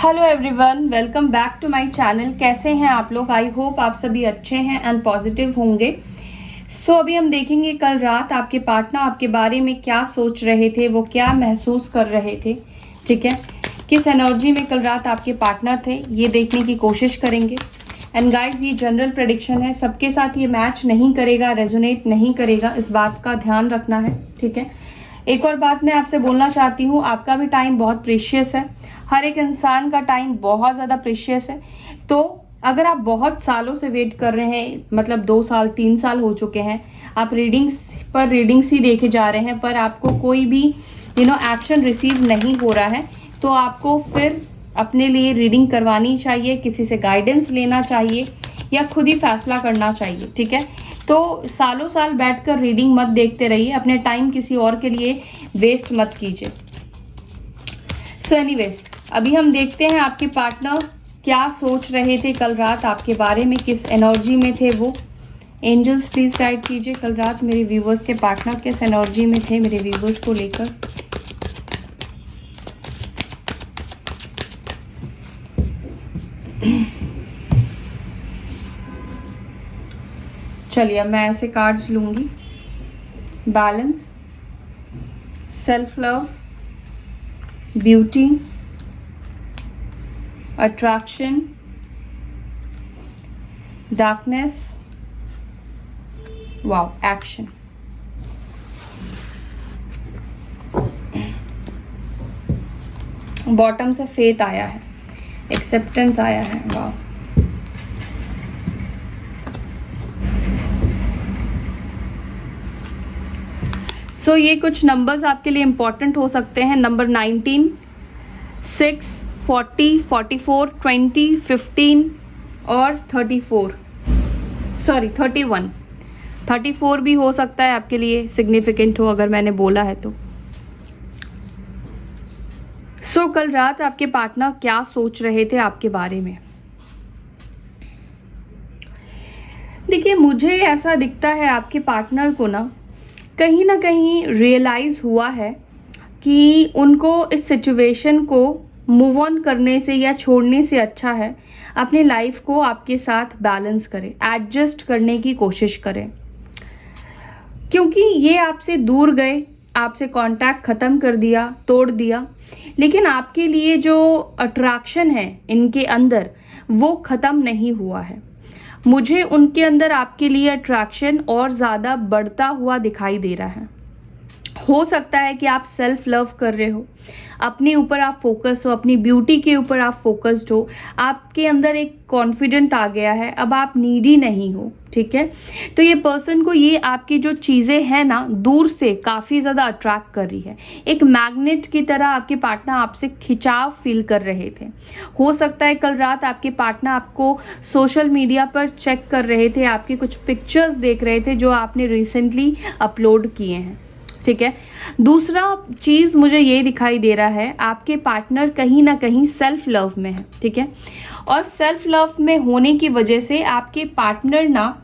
Hello everyone, welcome back to my channel. कैसे हैं आप लोग? आई होप आप सभी अच्छे हैं एंड पॉजिटिव होंगे। अभी हम देखेंगे कल रात आपके पार्टनर आपके बारे में क्या सोच रहे थे, वो क्या महसूस कर रहे थे। ठीक है, किस एनर्जी में कल रात आपके पार्टनर थे, ये देखने की कोशिश करेंगे। एंड गाइज, ये जनरल प्रेडिक्शन है, सबके साथ ये मैच नहीं करेगा, रेजोनेट नहीं करेगा, इस बात का ध्यान रखना है। ठीक है, एक और बात मैं आपसे बोलना चाहती हूँ, आपका भी टाइम बहुत प्रीशियस है, हर एक इंसान का टाइम बहुत ज़्यादा प्रीशियस है। तो अगर आप बहुत सालों से वेट कर रहे हैं, मतलब 2 साल 3 साल हो चुके हैं, आप रीडिंग्स ही देखे जा रहे हैं, पर आपको कोई भी एक्शन रिसीव नहीं हो रहा है, तो आपको फिर अपने लिए रीडिंग करवानी चाहिए, किसी से गाइडेंस लेना चाहिए या खुद ही फैसला करना चाहिए। ठीक है, तो सालों साल बैठकर रीडिंग मत देखते रहिए, अपने टाइम किसी और के लिए वेस्ट मत कीजिए। एनीवेज, अभी हम देखते हैं आपके पार्टनर क्या सोच रहे थे कल रात आपके बारे में, किस एनर्जी में थे वो। एंजल्स प्लीज गाइड कीजिए, कल रात मेरे व्यूवर्स के पार्टनर किस एनर्जी में थे मेरे व्यूवर्स को लेकर। चलिए, अब मैं ऐसे कार्ड्स लूंगी। Balance, self love, beauty, attraction, darkness, wow, action. Bottom से फेथ आया है, एक्सेप्टेंस आया है, वाओ। ये कुछ नंबर्स आपके लिए इंपॉर्टेंट हो सकते हैं। नंबर 19, 6, 40, 44, 20, 15 और 31। 34 भी हो सकता है आपके लिए सिग्निफिकेंट हो, अगर मैंने बोला है तो। कल रात आपके पार्टनर क्या सोच रहे थे आपके बारे में? देखिए, मुझे ऐसा दिखता है आपके पार्टनर को ना कहीं रियलाइज़ हुआ है कि उनको इस सिचुएशन को मूव ऑन करने से या छोड़ने से अच्छा है अपनी लाइफ को आपके साथ बैलेंस करें, एडजस्ट करने की कोशिश करें। क्योंकि ये आपसे दूर गए, आपसे कांटेक्ट ख़त्म कर दिया, तोड़ दिया, लेकिन आपके लिए जो अट्रैक्शन है इनके अंदर वो ख़त्म नहीं हुआ है। मुझे उनके अंदर आपके लिए अट्रैक्शन और ज़्यादा बढ़ता हुआ दिखाई दे रहा है। हो सकता है कि आप सेल्फ लव कर रहे हो, अपने ऊपर आप फोकस हो, अपनी ब्यूटी के ऊपर आप फोकस्ड हो, आपके अंदर एक कॉन्फिडेंट आ गया है, अब आप नीडी नहीं हो। ठीक है, तो ये पर्सन को ये आपकी जो चीज़ें हैं ना दूर से काफ़ी ज़्यादा अट्रैक्ट कर रही है। एक मैग्नेट की तरह आपके पार्टनर आपसे खिंचाव फील कर रहे थे। हो सकता है कल रात आपके पार्टनर आपको सोशल मीडिया पर चेक कर रहे थे, आपके कुछ पिक्चर्स देख रहे थे जो आपने रिसेंटली अपलोड किए हैं। ठीक है, दूसरा चीज़ मुझे ये दिखाई दे रहा है, आपके पार्टनर कहीं ना कहीं सेल्फ लव में है। ठीक है, और सेल्फ लव में होने की वजह से आपके पार्टनर ना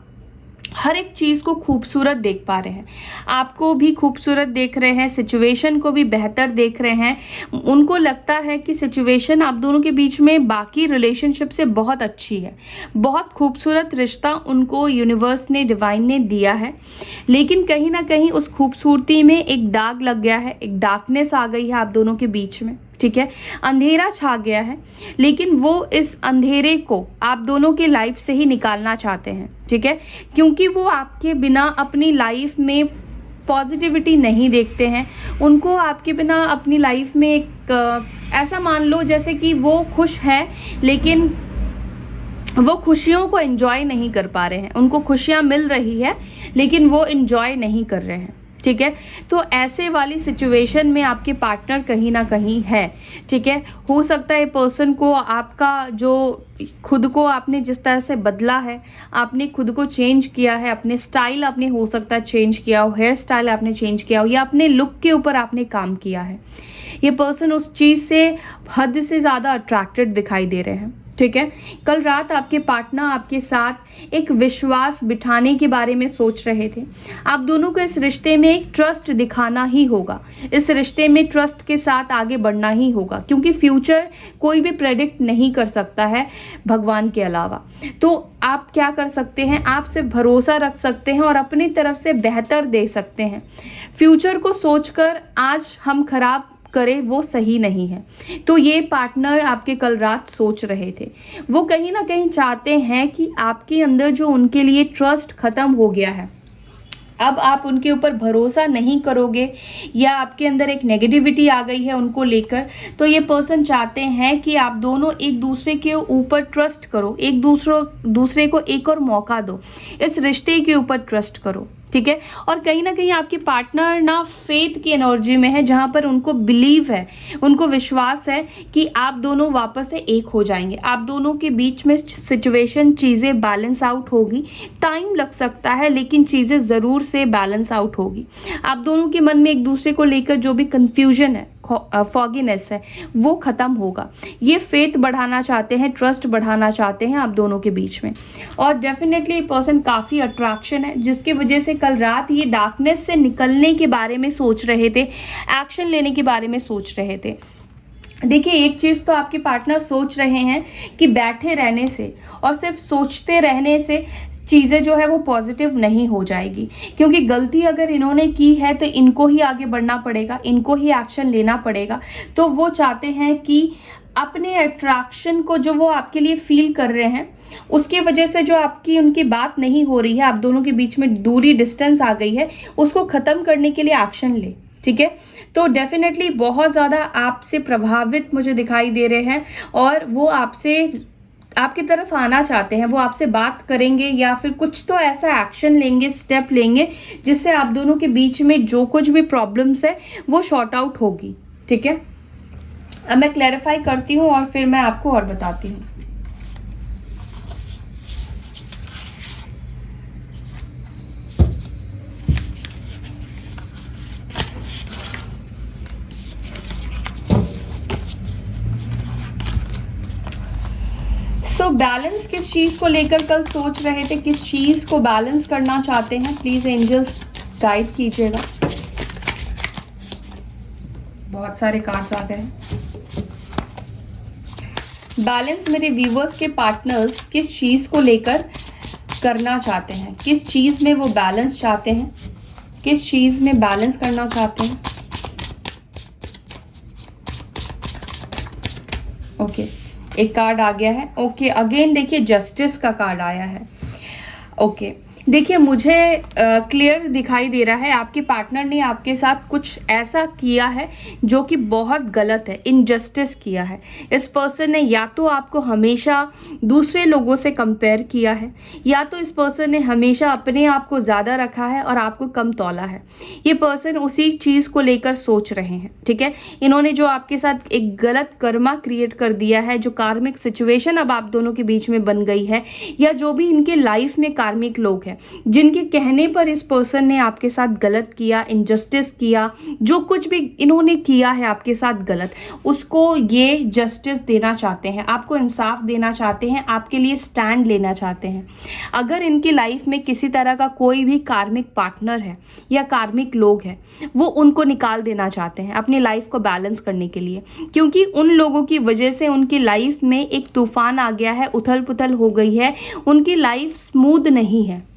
हर एक चीज़ को खूबसूरत देख पा रहे हैं, आपको भी खूबसूरत देख रहे हैं, सिचुएशन को भी बेहतर देख रहे हैं। उनको लगता है कि सिचुएशन आप दोनों के बीच में बाकी रिलेशनशिप से बहुत अच्छी है, बहुत खूबसूरत रिश्ता उनको यूनिवर्स ने, डिवाइन ने दिया है। लेकिन कहीं ना कहीं उस खूबसूरती में एक दाग लग गया है, एक डार्कनेस आ गई है आप दोनों के बीच में। ठीक है, अंधेरा छा गया है, लेकिन वो इस अंधेरे को आप दोनों की लाइफ से ही निकालना चाहते हैं। ठीक है, क्योंकि वो आपके बिना अपनी लाइफ में पॉजिटिविटी नहीं देखते हैं। उनको आपके बिना अपनी लाइफ में एक ऐसा मान लो जैसे कि वो खुश है, लेकिन वो खुशियों को एंजॉय नहीं कर पा रहे हैं। उनको खुशियाँ मिल रही है लेकिन वो एंजॉय नहीं कर रहे हैं। ठीक है, तो ऐसे वाली सिचुएशन में आपके पार्टनर कहीं ना कहीं है। ठीक है, हो सकता है पर्सन को आपका जो खुद को आपने जिस तरह से बदला है, आपने खुद को चेंज किया है, अपने स्टाइल आपने हो सकता है चेंज किया हो, हेयर स्टाइल आपने चेंज किया हो, या अपने लुक के ऊपर आपने काम किया है। ये पर्सन उस चीज़ से हद से ज़्यादा अट्रैक्टेड दिखाई दे रहे हैं। ठीक है। कल रात आपके पार्टनर आपके साथ एक विश्वास बिठाने के बारे में सोच रहे थे। आप दोनों को इस रिश्ते में एक ट्रस्ट दिखाना ही होगा, इस रिश्ते में ट्रस्ट के साथ आगे बढ़ना ही होगा, क्योंकि फ्यूचर कोई भी प्रेडिक्ट नहीं कर सकता है भगवान के अलावा। तो आप क्या कर सकते हैं, आप सिर्फ भरोसा रख सकते हैं और अपनी तरफ से बेहतर दे सकते हैं। फ्यूचर को सोचकर आज हम खराब करें वो सही नहीं है। तो ये पार्टनर आपके कल रात सोच रहे थे, वो कहीं ना कहीं चाहते हैं कि आपके अंदर जो उनके लिए ट्रस्ट खत्म हो गया है, अब आप उनके ऊपर भरोसा नहीं करोगे या आपके अंदर एक नेगेटिविटी आ गई है उनको लेकर, तो ये पर्सन चाहते हैं कि आप दोनों एक दूसरे के ऊपर ट्रस्ट करो, एक दूसरे को एक और मौका दो, इस रिश्ते के ऊपर ट्रस्ट करो। ठीक है। और कहीं ना कहीं आपके पार्टनर ना फेथ की एनर्जी में है, जहाँ पर उनको बिलीव है, उनको विश्वास है कि आप दोनों वापस से एक हो जाएंगे, आप दोनों के बीच में सिचुएशन चीज़ें बैलेंस आउट होगी। टाइम लग सकता है लेकिन चीज़ें ज़रूर से बैलेंस आउट होगी। आप दोनों के मन में एक दूसरे को लेकर जो भी कन्फ्यूजन है, फॉगीनेस है, वो ख़त्म होगा। ये फेथ बढ़ाना चाहते हैं, ट्रस्ट बढ़ाना चाहते हैं आप दोनों के बीच में। और डेफिनेटली ये पर्सन काफ़ी अट्रैक्शन है, जिसकी वजह से कल रात ये डार्कनेस से निकलने के बारे में सोच रहे थे, एक्शन लेने के बारे में सोच रहे थे। देखिए, एक चीज़ तो आपके पार्टनर सोच रहे हैं कि बैठे रहने से और सिर्फ सोचते रहने से चीज़ें जो है वो पॉजिटिव नहीं हो जाएगी, क्योंकि गलती अगर इन्होंने की है तो इनको ही आगे बढ़ना पड़ेगा, इनको ही एक्शन लेना पड़ेगा। तो वो चाहते हैं कि अपने अट्रैक्शन को जो वो आपके लिए फील कर रहे हैं, उसके वजह से जो आपकी उनकी बात नहीं हो रही है, आप दोनों के बीच में दूरी डिस्टेंस आ गई है, उसको ख़त्म करने के लिए एक्शन ले। ठीक है। तो डेफिनेटली बहुत ज़्यादा आपसे प्रभावित मुझे दिखाई दे रहे हैं और वो आपकी तरफ आना चाहते हैं, वो आपसे बात करेंगे या फिर कुछ तो ऐसा एक्शन लेंगे, स्टेप लेंगे, जिससे आप दोनों के बीच में जो कुछ भी प्रॉब्लम्स है वो शॉर्ट आउट होगी। ठीक है। अब मैं क्लैरिफाई करती हूँ और फिर मैं आपको और बताती हूँ। बैलेंस किस चीज़ को लेकर कल सोच रहे थे, किस चीज़ को बैलेंस करना चाहते हैं, प्लीज़ एंजल्स गाइड कीजिएगा। बहुत सारे कार्ड्स आ गए हैं। बैलेंस मेरे व्यूवर्स के पार्टनर्स किस चीज़ को लेकर करना चाहते हैं, किस चीज़ में वो बैलेंस चाहते हैं, किस चीज़ में बैलेंस करना चाहते हैं। ओके, एक कार्ड आ गया है। ओके, अगेन देखिए जस्टिस का कार्ड आया है। ओके, देखिए मुझे क्लियर दिखाई दे रहा है आपके पार्टनर ने आपके साथ कुछ ऐसा किया है जो कि बहुत गलत है, इनजस्टिस किया है। इस पर्सन ने या तो आपको हमेशा दूसरे लोगों से कंपेयर किया है, या तो इस पर्सन ने हमेशा अपने आप को ज़्यादा रखा है और आपको कम तौला है। ये पर्सन उसी चीज़ को लेकर सोच रहे हैं। ठीक है। इन्होंने जो आपके साथ एक गलत कर्मा क्रिएट कर दिया है, जो कार्मिक सिचुएशन अब आप दोनों के बीच में बन गई है, या जो भी इनके लाइफ में कार्मिक लोग हैं जिनके कहने पर इस पर्सन ने आपके साथ गलत किया, इनजस्टिस किया, जो कुछ भी इन्होंने किया है आपके साथ गलत, उसको ये जस्टिस देना चाहते हैं, आपको इंसाफ देना चाहते हैं, आपके लिए स्टैंड लेना चाहते हैं। अगर इनकी लाइफ में किसी तरह का कोई भी कार्मिक पार्टनर है या कार्मिक लोग हैं, वो उनको निकाल देना चाहते हैं अपनी लाइफ को बैलेंस करने के लिए, क्योंकि उन लोगों की वजह से उनकी लाइफ में एक तूफान आ गया है, उथल पुथल हो गई है, उनकी लाइफ स्मूथ नहीं है।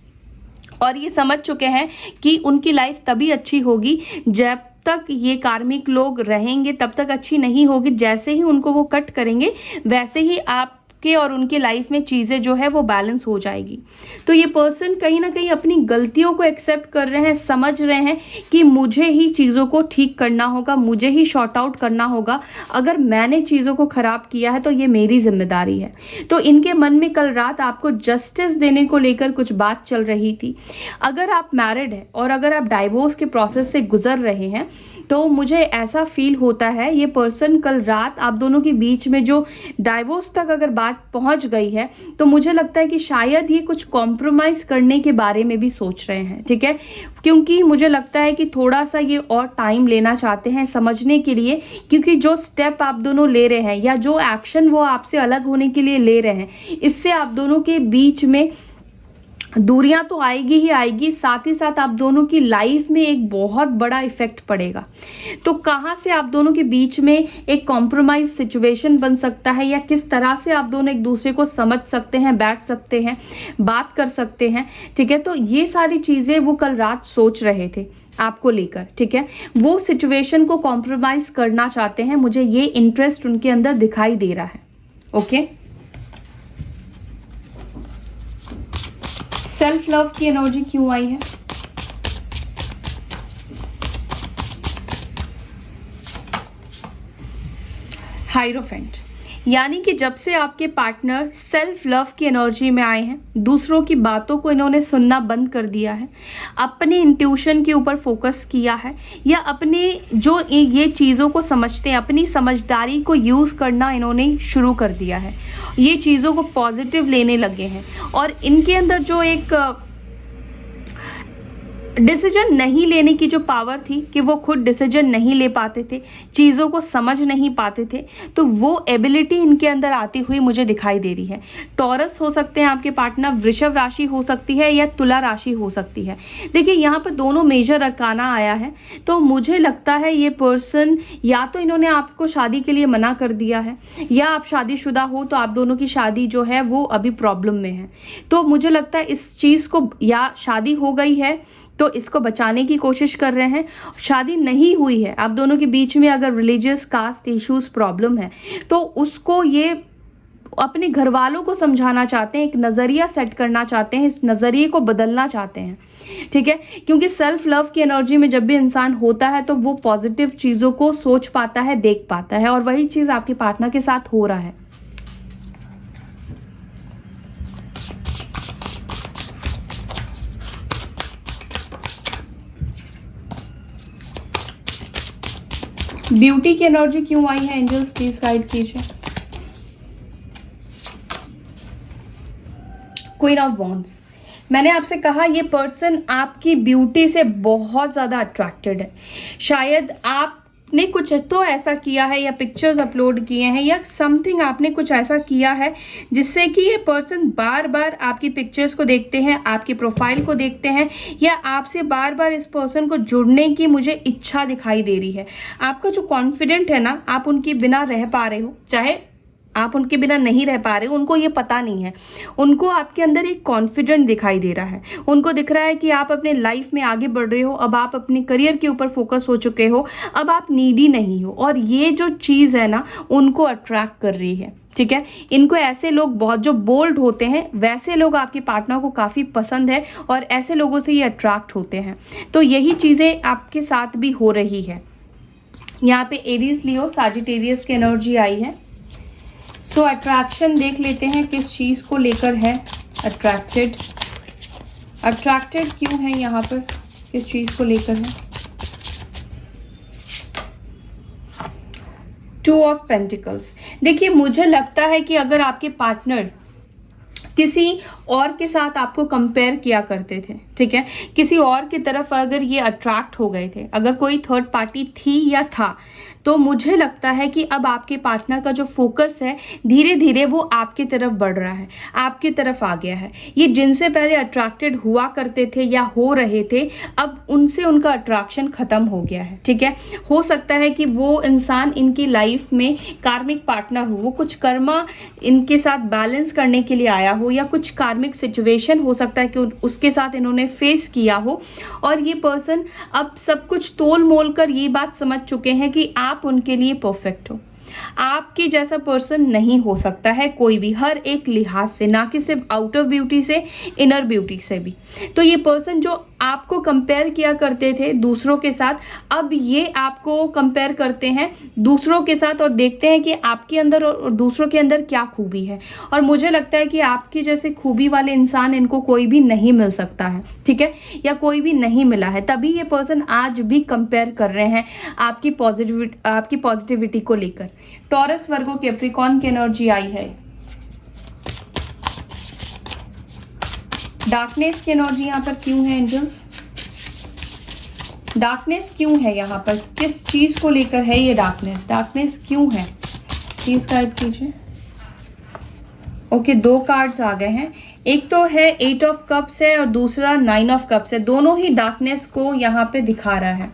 और ये समझ चुके हैं कि उनकी लाइफ तभी अच्छी होगी जब तक ये कार्मिक लोग रहेंगे, तब तक अच्छी नहीं होगी। जैसे ही उनको वो कट करेंगे वैसे ही आपके और उनकी लाइफ में चीज़ें जो है वो बैलेंस हो जाएगी। तो ये पर्सन कहीं ना कहीं अपनी गलतियों को एक्सेप्ट कर रहे हैं, समझ रहे हैं कि मुझे ही चीज़ों को ठीक करना होगा, मुझे ही शॉर्ट आउट करना होगा। अगर मैंने चीज़ों को ख़राब किया है तो ये मेरी जिम्मेदारी है। तो इनके मन में कल रात आपको जस्टिस देने को लेकर कुछ बात चल रही थी। अगर आप मैरिड है और अगर आप डाइवोर्स के प्रोसेस से गुजर रहे हैं, तो मुझे ऐसा फील होता है ये पर्सन कल रात आप दोनों के बीच में जो डाइवोर्स तक अगर बात बात पहुंच गई है तो मुझे लगता है कि शायद ये कुछ कॉम्प्रोमाइज करने के बारे में भी सोच रहे हैं, ठीक है, क्योंकि मुझे लगता है कि थोड़ा सा ये और टाइम लेना चाहते हैं समझने के लिए, क्योंकि जो स्टेप आप दोनों ले रहे हैं या जो एक्शन वो आपसे अलग होने के लिए ले रहे हैं, इससे आप दोनों के बीच में दूरियां तो आएगी ही आएगी, साथ ही साथ आप दोनों की लाइफ में एक बहुत बड़ा इफेक्ट पड़ेगा। तो कहाँ से आप दोनों के बीच में एक कॉम्प्रोमाइज सिचुएशन बन सकता है, या किस तरह से आप दोनों एक दूसरे को समझ सकते हैं, बैठ सकते हैं, बात कर सकते हैं, ठीक है। तो ये सारी चीज़ें वो कल रात सोच रहे थे आपको लेकर, ठीक है। वो सिचुएशन को कॉम्प्रोमाइज करना चाहते हैं, मुझे ये इंटरेस्ट उनके अंदर दिखाई दे रहा है। ओके, सेल्फ लव की एनर्जी क्यों आई है? हाइरोफेंट, यानी कि जब से आपके पार्टनर सेल्फ लव की एनर्जी में आए हैं, दूसरों की बातों को इन्होंने सुनना बंद कर दिया है, अपने इंट्यूशन के ऊपर फोकस किया है, या अपने जो ये चीज़ों को समझते हैं, अपनी समझदारी को यूज़ करना इन्होंने शुरू कर दिया है, ये चीज़ों को पॉजिटिव लेने लगे हैं, और इनके अंदर जो एक डिसीजन नहीं लेने की जो पावर थी कि वो खुद डिसीजन नहीं ले पाते थे, चीज़ों को समझ नहीं पाते थे, तो वो एबिलिटी इनके अंदर आती हुई मुझे दिखाई दे रही है। टॉरस हो सकते हैं आपके पार्टनर, वृषभ राशि हो सकती है, या तुला राशि हो सकती है। देखिए यहाँ पर दोनों मेजर अरकाना आया है, तो मुझे लगता है ये पर्सन या तो इन्होंने आपको शादी के लिए मना कर दिया है, या आप शादीशुदा हो तो आप दोनों की शादी जो है वो अभी प्रॉब्लम में है। तो मुझे लगता है इस चीज़ को, या शादी हो गई है तो इसको बचाने की कोशिश कर रहे हैं, शादी नहीं हुई है, आप दोनों के बीच में अगर रिलीजियस कास्ट इश्यूज प्रॉब्लम है तो उसको ये अपने घर वालों को समझाना चाहते हैं, एक नज़रिया सेट करना चाहते हैं, इस नज़रिए को बदलना चाहते हैं, ठीक है। क्योंकि सेल्फ लव की एनर्जी में जब भी इंसान होता है तो वो पॉजिटिव चीज़ों को सोच पाता है, देख पाता है, और वही चीज़ आपके पार्टनर के साथ हो रहा है। ब्यूटी की एनर्जी क्यों आई है? एंजल्स प्लीज गाइड कीजिए। क्वीन ऑफ वॉन्ड्स, मैंने आपसे कहा ये पर्सन आपकी ब्यूटी से बहुत ज़्यादा अट्रैक्टेड है। शायद आपने कुछ तो ऐसा किया है, या पिक्चर्स अपलोड किए हैं, या समथिंग आपने कुछ ऐसा किया है जिससे कि ये पर्सन बार बार आपकी पिक्चर्स को देखते हैं, आपकी प्रोफाइल को देखते हैं, या आपसे बार बार इस पर्सन को जुड़ने की मुझे इच्छा दिखाई दे रही है। आपका जो कॉन्फिडेंट है ना, आप उनके बिना रह पा रहे हो, चाहे आप उनके बिना नहीं रह पा रहे हो, उनको ये पता नहीं है। उनको आपके अंदर एक कॉन्फिडेंट दिखाई दे रहा है, उनको दिख रहा है कि आप अपने लाइफ में आगे बढ़ रहे हो, अब आप अपने करियर के ऊपर फोकस हो चुके हो, अब आप नीडी नहीं हो, और ये जो चीज़ है ना उनको अट्रैक्ट कर रही है, ठीक है। इनको ऐसे लोग, बहुत जो बोल्ड होते हैं वैसे लोग आपके पार्टनर को काफ़ी पसंद है, और ऐसे लोगों से ये अट्रैक्ट होते हैं। तो यही चीज़ें आपके साथ भी हो रही है। यहाँ पे एरीज, लियो, साजिटेरियस की एनर्जी आई है। सो अट्रैक्शन देख लेते हैं किस चीज़ को लेकर है अट्रैक्टेड क्यों है, यहाँ पर किस चीज़ को लेकर है। 2 ऑफ पेंटिकल्स, देखिए मुझे लगता है कि अगर आपके पार्टनर किसी और के साथ आपको कंपेयर किया करते थे, ठीक है, किसी और की तरफ अगर ये अट्रैक्ट हो गए थे, अगर कोई थर्ड पार्टी थी या था, तो मुझे लगता है कि अब आपके पार्टनर का जो फोकस है धीरे धीरे वो आपकी तरफ बढ़ रहा है, आपकी तरफ आ गया है। ये जिनसे पहले अट्रैक्टेड हुआ करते थे या हो रहे थे, अब उनसे उनका अट्रैक्शन ख़त्म हो गया है, ठीक है। हो सकता है कि वो इंसान इनकी लाइफ में कार्मिक पार्टनर हो, वो कुछ कर्मा इनके साथ बैलेंस करने के लिए आया हो, या कुछ कार्मिक सिचुएशन हो सकता है कि उसके साथ इन्होंने फेस किया हो, और ये पर्सन अब सब कुछ तोल मोल कर ये बात समझ चुके हैं कि आप उनके लिए परफेक्ट हो। आपके जैसा पर्सन नहीं हो सकता है कोई भी, हर एक लिहाज से, ना कि सिर्फ आउटर ब्यूटी से, इनर ब्यूटी से भी। तो ये पर्सन जो आपको कंपेयर किया करते थे दूसरों के साथ, अब ये आपको कंपेयर करते हैं दूसरों के साथ, और देखते हैं कि आपके अंदर और दूसरों के अंदर क्या खूबी है। और मुझे लगता है कि आपकी जैसे खूबी वाले इंसान इनको कोई भी नहीं मिल सकता है, ठीक है, या कोई भी नहीं मिला है, तभी ये पर्सन आज भी कंपेयर कर रहे हैं आपकी पॉजिटिविटी को लेकर। टॉरस, वर्गो, कैप्रिकॉर्न की एनर्जी आई है। डार्कनेस की एनर्जी यहाँ पर क्यों है एंजल्स? डार्कनेस क्यों है यहाँ पर? किस चीज़ को लेकर है ये डार्कनेस? डार्कनेस क्यों है? प्लीज गाइड कीजिए। ओके, 2 कार्ड्स आ गए हैं। एक तो है 8 ऑफ कप्स है और दूसरा 9 ऑफ कप्स है। दोनों ही डार्कनेस को यहाँ पे दिखा रहा है।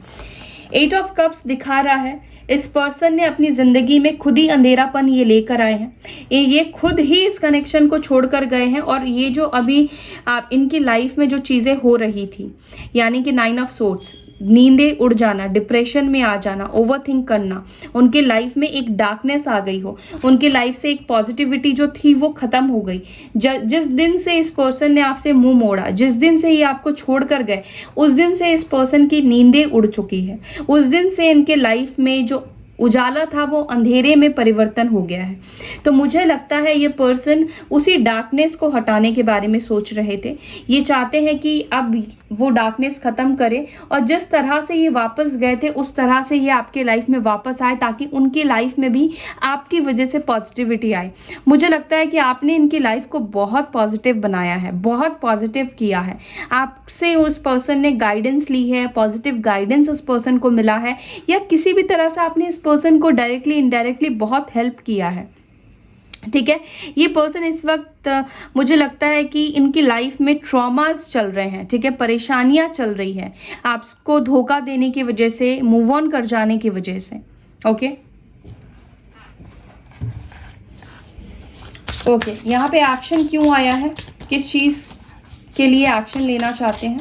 8 ऑफ कप्स दिखा रहा है इस पर्सन ने अपनी ज़िंदगी में खुद ही अंधेरापन ये लेकर आए हैं। ये खुद ही इस कनेक्शन को छोड़कर गए हैं और ये जो अभी आप इनकी लाइफ में जो चीज़ें हो रही थी, यानी कि 9 ऑफ सोर्ड्स, नींदें उड़ जाना, डिप्रेशन में आ जाना, ओवरथिंक करना, उनके लाइफ में एक डार्कनेस आ गई हो, उनके लाइफ से एक पॉजिटिविटी जो थी वो खत्म हो गई। जिस दिन से इस पर्सन ने आपसे मुंह मोड़ा, जिस दिन से ये आपको छोड़ कर गए, उस दिन से इस पर्सन की नींदें उड़ चुकी है। उस दिन से इनके लाइफ में जो उजाला था वो अंधेरे में परिवर्तन हो गया है। तो मुझे लगता है ये पर्सन उसी डार्कनेस को हटाने के बारे में सोच रहे थे। ये चाहते हैं कि अब वो डार्कनेस ख़त्म करे और जिस तरह से ये वापस गए थे उस तरह से ये आपके लाइफ में वापस आए, ताकि उनकी लाइफ में भी आपकी वजह से पॉजिटिविटी आए। मुझे लगता है कि आपने इनकी लाइफ को बहुत पॉजिटिव बनाया है, बहुत पॉजिटिव किया है। आपसे उस पर्सन ने गाइडेंस ली है, पॉजिटिव गाइडेंस उस पर्सन को मिला है, या किसी भी तरह से आपने इस पर्सन को डायरेक्टली इनडायरेक्टली बहुत हेल्प किया है। ठीक है, ये पर्सन इस वक्त मुझे लगता है कि इनकी लाइफ में ट्रॉमास चल रहे हैं। ठीक है, परेशानियां चल रही है आपको धोखा देने की वजह से, मूव ऑन कर जाने की वजह से। ओके ओके, यहाँ पे एक्शन क्यों आया है? किस चीज़ के लिए एक्शन लेना चाहते हैं?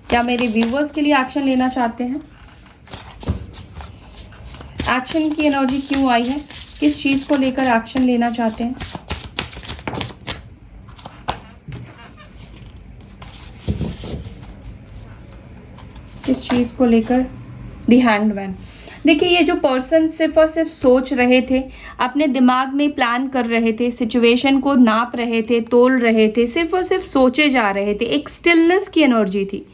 क्या मेरे व्यूवर्स के लिए एक्शन लेना चाहते हैं? एक्शन की एनर्जी क्यों आई है? किस चीज़ को लेकर एक्शन लेना चाहते हैं? किस चीज़ को लेकर? The handman. देखिए, ये जो पर्सन सिर्फ और सिर्फ सोच रहे थे, अपने दिमाग में प्लान कर रहे थे, सिचुएशन को नाप रहे थे, तोल रहे थे, सिर्फ और सिर्फ सोचे जा रहे थे। एक स्टिलनेस की एनर्जी थी।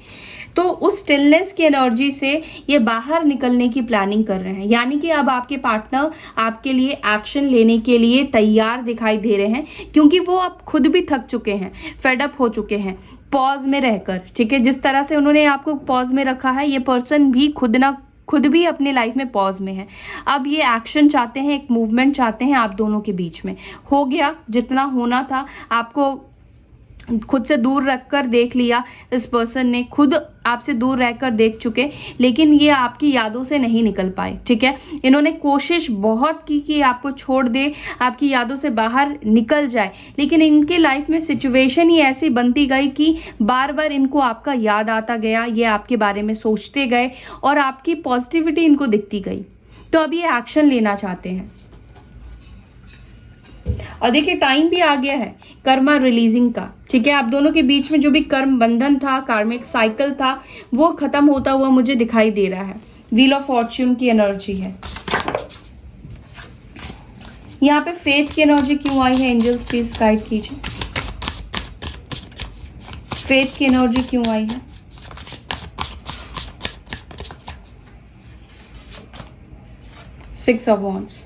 तो उस स्टिलनेस की एनर्जी से ये बाहर निकलने की प्लानिंग कर रहे हैं। यानी कि अब आपके पार्टनर आपके लिए एक्शन लेने के लिए तैयार दिखाई दे रहे हैं, क्योंकि वो अब खुद भी थक चुके हैं, फेडअप हो चुके हैं पॉज में रहकर। ठीक है, जिस तरह से उन्होंने आपको पॉज में रखा है, ये पर्सन भी खुद भी अपने लाइफ में पॉज में है। अब ये एक्शन चाहते हैं, एक मूवमेंट चाहते हैं आप दोनों के बीच में। हो गया जितना होना था, आपको खुद से दूर रखकर देख लिया इस पर्सन ने, खुद आपसे दूर रहकर देख चुके, लेकिन ये आपकी यादों से नहीं निकल पाए। ठीक है, इन्होंने कोशिश बहुत की कि आपको छोड़ दे, आपकी यादों से बाहर निकल जाए, लेकिन इनके लाइफ में सिचुएशन ही ऐसी बनती गई कि बार बार इनको आपका याद आता गया, ये आपके बारे में सोचते गए और आपकी पॉजिटिविटी इनको दिखती गई। तो अब ये एक्शन लेना चाहते हैं। और देखिए, टाइम भी आ गया है कर्मा रिलीजिंग का। ठीक है, आप दोनों के बीच में जो भी कर्म बंधन था, कार्मिक साइकिल था, वो खत्म होता हुआ मुझे दिखाई दे रहा है। व्हील ऑफ फॉर्च्यून की एनर्जी है यहाँ पे। फेथ की एनर्जी क्यों आई है एंजल्स? प्लीज गाइड कीजिए। फेथ की एनर्जी क्यों आई है? Six of wands.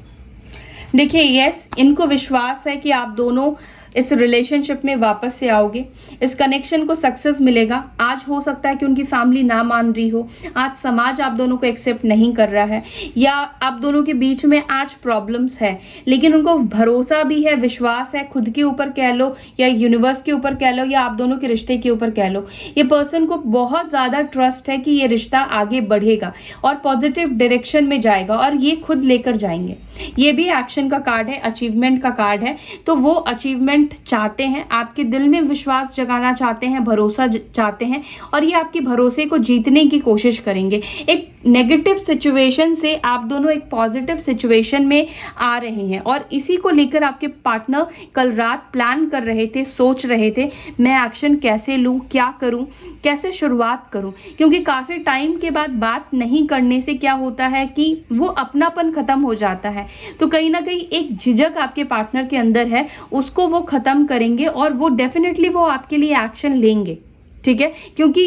देखिए, यस, इनको विश्वास है कि आप दोनों इस रिलेशनशिप में वापस से आओगे, इस कनेक्शन को सक्सेस मिलेगा। आज हो सकता है कि उनकी फैमिली ना मान रही हो, आज समाज आप दोनों को एक्सेप्ट नहीं कर रहा है, या आप दोनों के बीच में आज प्रॉब्लम्स है, लेकिन उनको भरोसा भी है, विश्वास है, खुद के ऊपर कह लो या यूनिवर्स के ऊपर कह लो या आप दोनों के रिश्ते के ऊपर कह लो। ये पर्सन को बहुत ज़्यादा ट्रस्ट है कि ये रिश्ता आगे बढ़ेगा और पॉजिटिव डायरेक्शन में जाएगा और ये खुद लेकर जाएंगे। ये भी एक्शन का कार्ड है, अचीवमेंट का कार्ड है। तो वो अचीवमेंट चाहते हैं, आपके दिल में विश्वास जगाना चाहते हैं, भरोसा चाहते हैं, और ये आपके भरोसे को जीतने की कोशिश करेंगे। एक नेगेटिव सिचुएशन से आप दोनों एक पॉजिटिव सिचुएशन में आ रहे हैं और इसी को लेकर आपके पार्टनर कल रात प्लान कर रहे थे, सोच रहे थे, मैं एक्शन कैसे लूँ, क्या करूँ, कैसे शुरुआत करूँ। क्योंकि काफ़ी टाइम के बाद बात नहीं करने से क्या होता है कि वो अपनापन खत्म हो जाता है। तो कहीं ना कहीं एक झिझक आपके पार्टनर के अंदर है, उसको वो खत्म करेंगे और वो डेफिनेटली वो आपके लिए एक्शन लेंगे। ठीक है, क्योंकि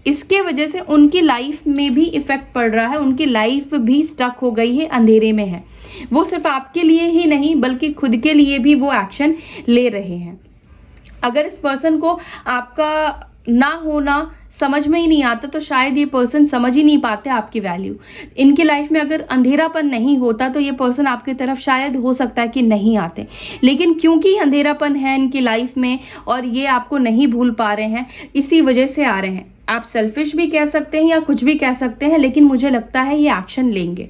इसके वजह से उनकी लाइफ में भी इफेक्ट पड़ रहा है, उनकी लाइफ भी स्टक हो गई है, अंधेरे में है। वो सिर्फ आपके लिए ही नहीं बल्कि खुद के लिए भी वो एक्शन ले रहे हैं। अगर इस पर्सन को आपका ना होना समझ में ही नहीं आता तो शायद ये पर्सन समझ ही नहीं पाते आपकी वैल्यू। इनकी लाइफ में अगर अंधेरापन नहीं होता तो ये पर्सन आपकी तरफ शायद हो सकता है कि नहीं आते, लेकिन क्योंकि अंधेरापन है इनकी लाइफ में और ये आपको नहीं भूल पा रहे हैं, इसी वजह से आ रहे हैं। आप सेल्फिश भी कह सकते हैं या कुछ भी कह सकते हैं, लेकिन मुझे लगता है ये एक्शन लेंगे।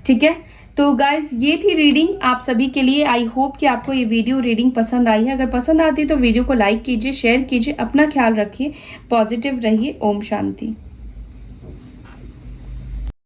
ठीक है, तो गाइज ये थी रीडिंग आप सभी के लिए। आई होप कि आपको ये वीडियो रीडिंग पसंद आई है। अगर पसंद आती तो वीडियो को लाइक कीजिए, शेयर कीजिए, अपना ख्याल रखिए, पॉजिटिव रहिए। ओम शांति।